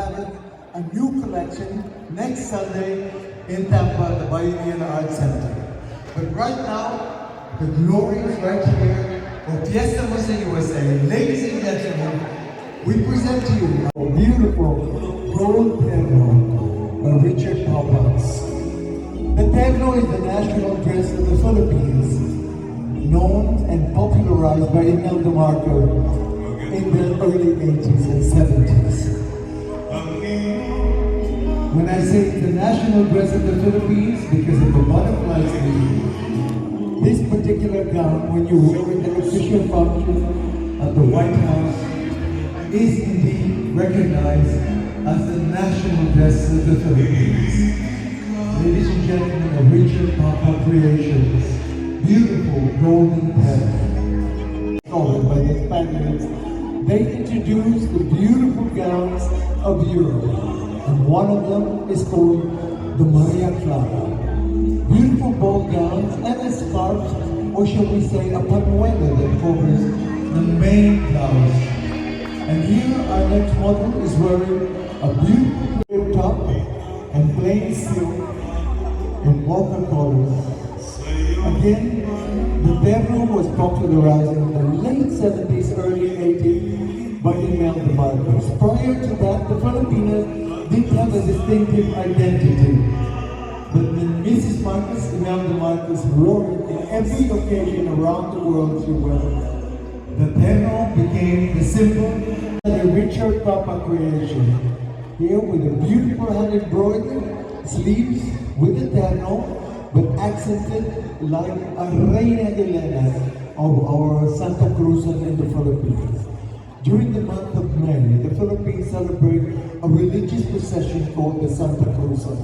added a new collection next Sunday in Tampa, the Bayanihan Arts Center. But right now, the glory is right here for Fiesta Musa USA. Ladies and gentlemen, we present to you a beautiful gold terno by Richard Papas. The terno is the national dress of the Philippines, known and popularized by Imelda Marco in the early 80s and 70s. When I say the national dress of the Philippines, because of the butterfly sleeve, this particular gown, when you wear it at official function at the White House, is indeed recognized as the national dress of the Philippines. Ladies and gentlemen, of Richard Papa Creations, beautiful golden pen. Stolen by the Spaniards, they introduced the beautiful gowns of Europe. And one of them is called the Maria Clara. Beautiful ball gowns and a scarf, or shall we say a panuelo that covers the main blouse. And here our next model is wearing a beautiful top and plain silk in watercolors. Again, the terno was popularized in the late 70s, early 80s by Imelda Marcos. Prior to that, the Filipinos didn't have a distinctive identity. But when Mrs. Marcos, Imelda Marcos, wore it in every occasion around the world she went, the terno became the symbol of the Richard Papa creation. Here with a beautiful hand-embroidered sleeves with the terno, but accented like a Reina Elena of our Santa Cruzan in the Philippines. During the month of May, the Philippines celebrate a religious procession called the Santa Cruzan.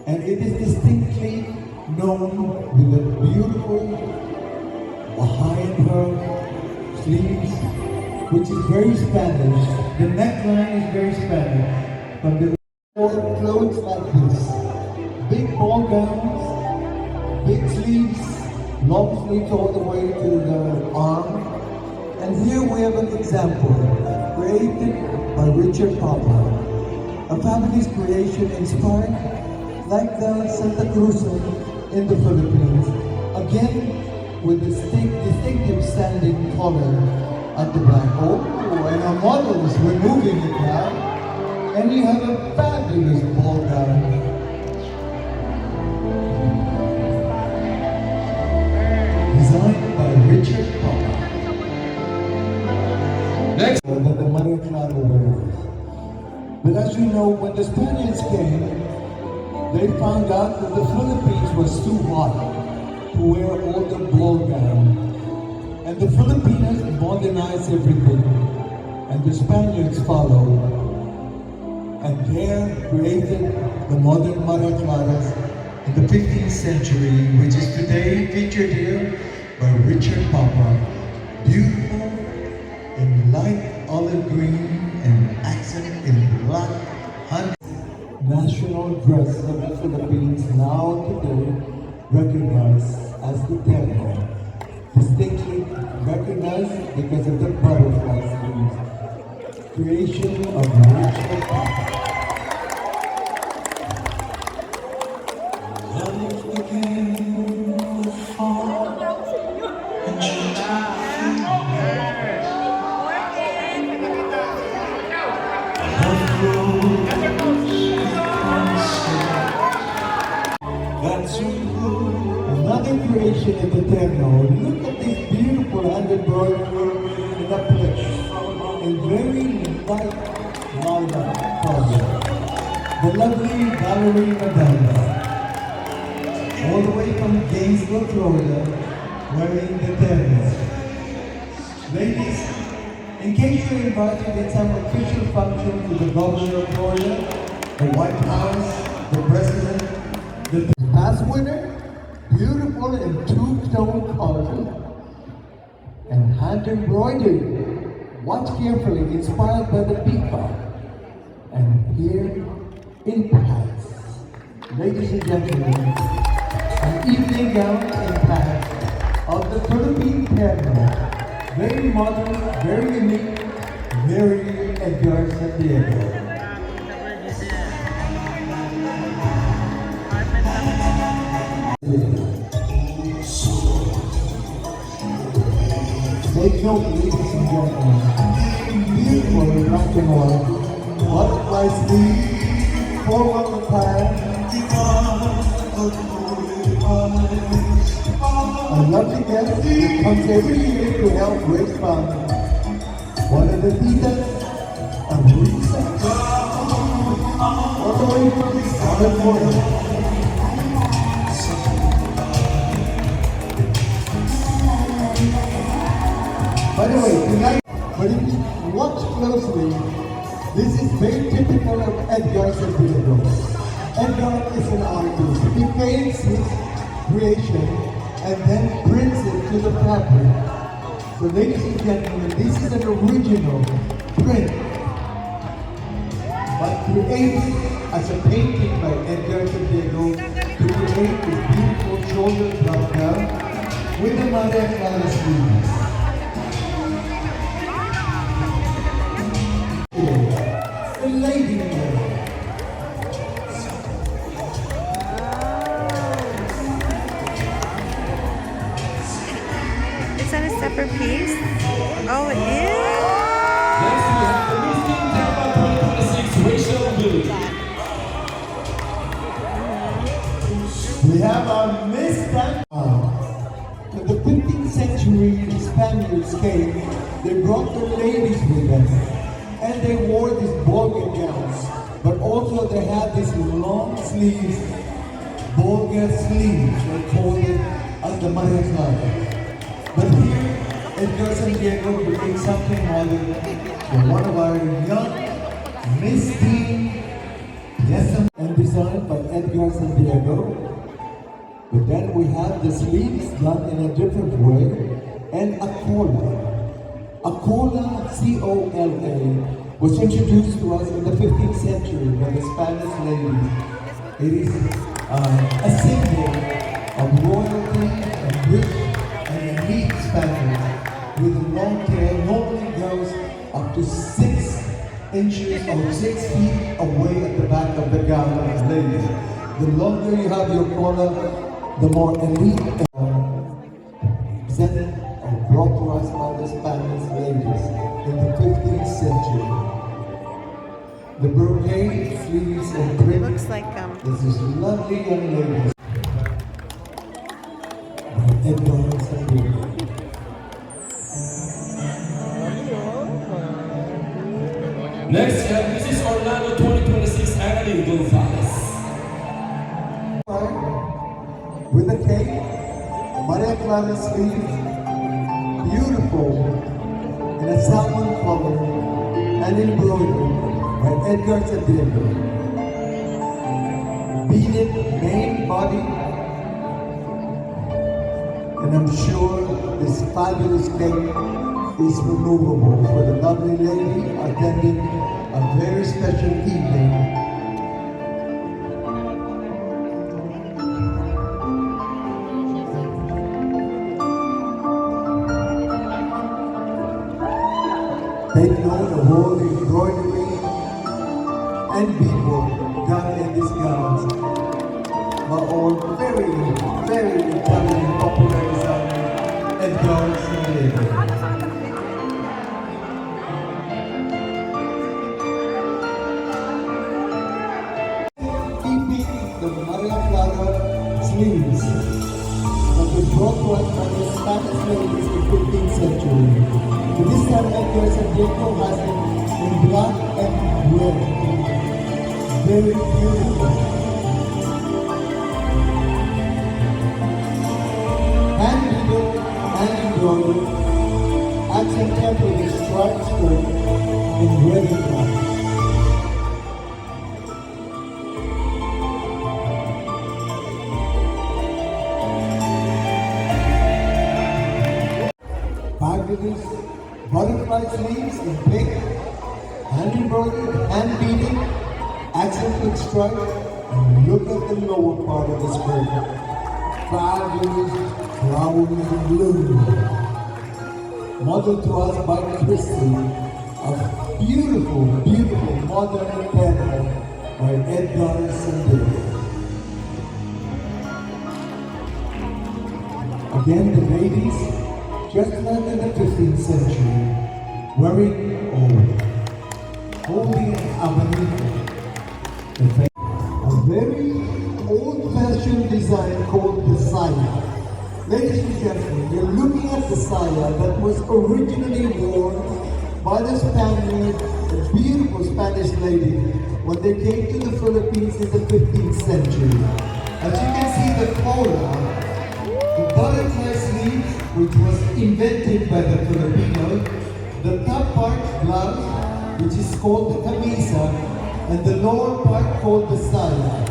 And it is distinctly known with the beautiful behind-her sleeves, which is very Spanish. The neckline is very Spanish. But the clothes like this. Big ball gowns, big sleeves, long sleeves all the way to the arm. And here we have an example created by Richard Papa, a fabulous creation inspired like the Santa Cruzan in the Philippines, again with a distinctive standing collar at the back. Oh, and our model is removing it now, and you have a fabulous ball gown. Designed by Richard Papa. Next, that the Maria Clara wears. But as you know, when the Spaniards came, they found out that the Philippines was too hot to wear all the ball gown. And the Filipinos modernized everything. And the Spaniards followed. And there created the modern Maria Claras in the 15th century, which is today featured here by Richard Papa. Beautiful in light olive green and accent in black. National dress of the Philippines, now today recognized as the terno. Distinctly recognized because of the butterfly sleeves. Creation of Richard Papa. Another creation of the terno. Look at this beautiful hand-embroidery in a plush, a very light lilac color. The lovely Valerie Madonna, all the way from Gainesville, Florida, wearing the terno. Ladies, in case you're invited in some official function to the Governor of Florida, the White House, the President, the past winner, beautiful in two-tone color and hand-embroidered. Watch carefully, inspired by the peacock. And here in Paris, ladies and gentlemen, an evening gown in Paris of the Philippine terno. Very modern, very unique, very Edgar San Diego. note, ladies and gentlemen, beautiful black and white, butterfly sleeve, formal attire, a lovely guest that comes every year to help raise funds. One of the titas, a research, all the way from the southern border. By the way, tonight, but if you watch closely, this is very typical of Edgar Santiago. Edgar is an artist. He paints his creation and then prints it to the fabric. So ladies and gentlemen, this is an original print, but created as a painting by Edgar Santiago to create this beautiful shoulder blanca with the Maria Clara sleeves. The lady there. Is that a separate piece? Oh, it is? Next we have the Miss Teen Tampa 2026 Rachel Blue. We have our Miss Tampa. When the 15th century Spaniards came, they brought their ladies with them. And they wore these bolga gowns. But also they had these long sleeves, bolga sleeves. They called it as the Maria Clara. But here, Edgar Santiago became something modern for one of our young Miss Teen, yes, and designed by Edgar Santiago. But then we have the sleeves done in a different way, and a cola. A cola, C-O-L-A, was introduced to us in the 15th century by the Spanish ladies. It is a symbol of royalty and rich and elite Spaniards with a long tail. Normally goes up to 6 inches or 6 feet away at the back of the Gala ladies. The longer you have your collar, the more elite presented or brought to us by the Spanish ladies in the 15th century. The brocade, sleeves, and print. Looks like This is lovely young ladies. Edgar Santiago. Next we have Mrs. Orlando 2026 Annalyn Gonzalez. With a cake, Maria Clara sleeves, beautiful in a salmon color and embroidered by Edgar Santiago. Beaded main body, and I'm sure this fabulous cake is removable for the lovely lady attending a very special evening. Take note of all the embroidery and beadwork done in these gowns by all very, very Italian popular designer Edgar Santiago. Keeping the Maria Clara sleeves that was brought to us by the Spanish ladies in the 15th century. But this time Edgar Santiago has it in black and red. Very beautiful. Hand-beaded and embroidered, accented with a striped skirt in red and black. Fabulous butterfly sleeves in pink, hand embroidered, hand beaded, accented stripe, and look at the lower part of the skirt. Fabulous flowers and blue. Modeled to us by Christie, a beautiful, beautiful modern panel by Edgar Santiago. Again, the ladies just like in the 15th century, wearing old, holding an abanico. A very old-fashioned design called the saya. Ladies and gentlemen, you're looking at the saya that was originally worn by the Spaniard, the beautiful Spanish lady, when they came to the Philippines in the 15th century. As you can see, the cola, the butterfly sleeve, which was invented by the Filipinos, the top part blouse, which is called the camisa, and the lower part called the saya.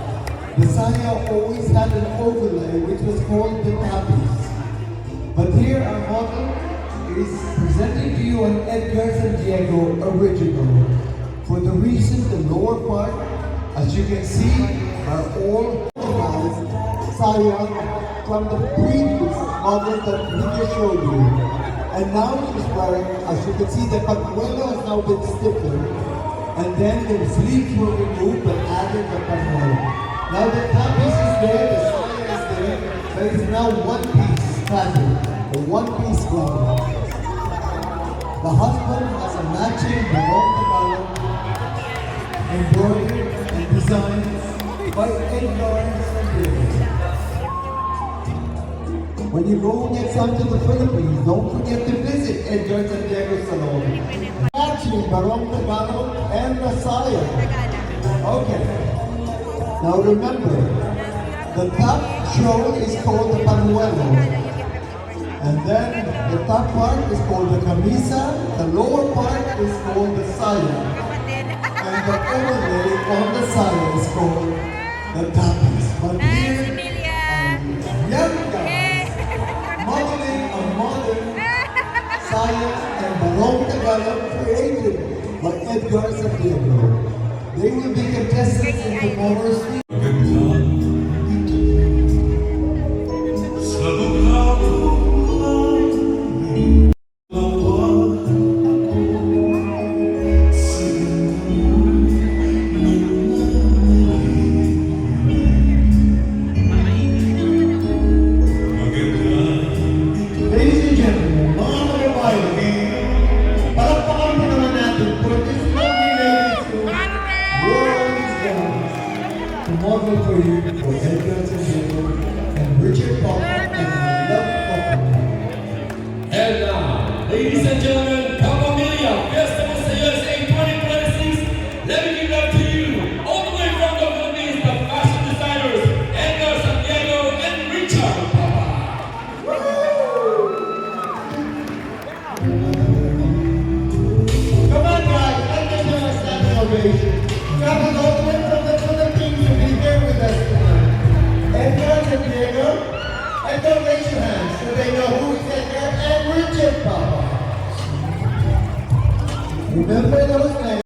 The saya always had an overlay, which was called the tapis. But here our model is presenting to you an Edgar San Diego original. For the reason the lower part, as you can see, are all saya from the previous model that we just showed you. And now she's wearing, as you can see, the pañuelo has now been stiffened, and then the sleeves were removed but added the pañuelo. Now the tapis is there, the saya is there, but it's now one piece pattern, a one piece gown. The husband has a matching barong tagalog, embroidered and designed by Edgar San Diego. When you go next time to the Philippines, don't forget to visit Edgar San Diego Salon. Matching barong tagalog and the saya. Okay. Now remember, the top show is called the pañuelo, and then the top part is called the camisa, the lower part is called the saya, and the overlay on the saya is called the tapis. But here, young guys modeling a modern saya and barong tagalog created by Edgar San Diego. They will be contestants in tomorrow's model for you for Edgar San Diego and Richard Pop and Love Pop. And now, ladies and gentlemen, Capamilia Festival USA 2026. Let me give that to you, all the way from the Philippines, the fashion designers, Edgar San Diego and Richard Papa. Come on guys, let's give them a standing ovation. Travel all the way from the Philippines to be here with us tonight. Edgar San Diego, and don't raise your hands so they know who is Edgar and Richard Papa. Remember those